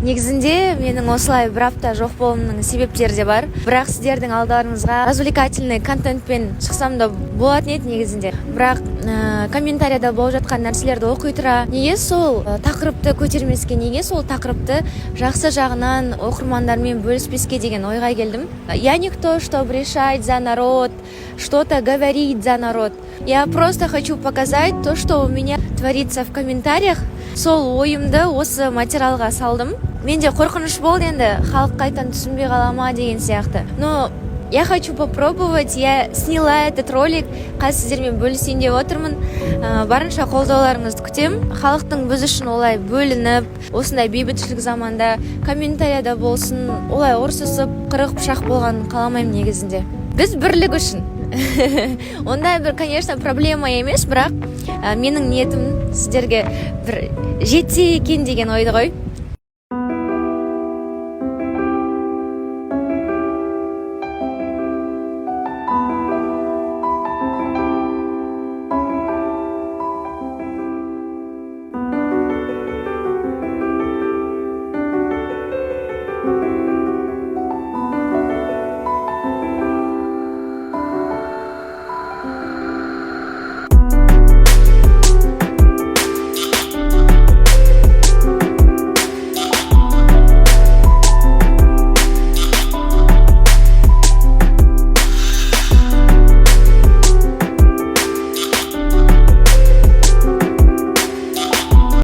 Негізінде менің осылай бір апта жоқ болуымның себептері де бар. Бірақ сіздердің алдарыңызға развлекательный контентпен шықсам да болатын еді негізінде. Бірақ комментарияда болып жатқан нәрселерді оқи тұра, неге сол тақырыпты көтермеске, неге сол тақырыпты жақсы жағынан оқырмандармен бөліспеске деген ойға келдім. Я никто, чтобы решать за народ, что-то говорить за народ. Я просто хочу показать то, что у меня творится в комментариях. Сол ойымды осы материалға салдым. Менде қорқыныш болды енді, халық қайтан түсінбей қала ма деген сияқты. Но я хочу попробовать, я сняла этот ролик, қазір сіздермен бөлісейін деп отырмын. Барынша қолдауларыңызды күтем. Халықтың біз үшін олай бөлініп, осындай бейбітшілік заманда комментарияда болсын, олай ұрсысып, қырық пышақ болғанын қаламаймын негізінде. Біз бірлік үшін. Ондай бір, конечно, проблема емес, бірақ менің ниетім сіздерге бір жетсе екен деген ойды ғой.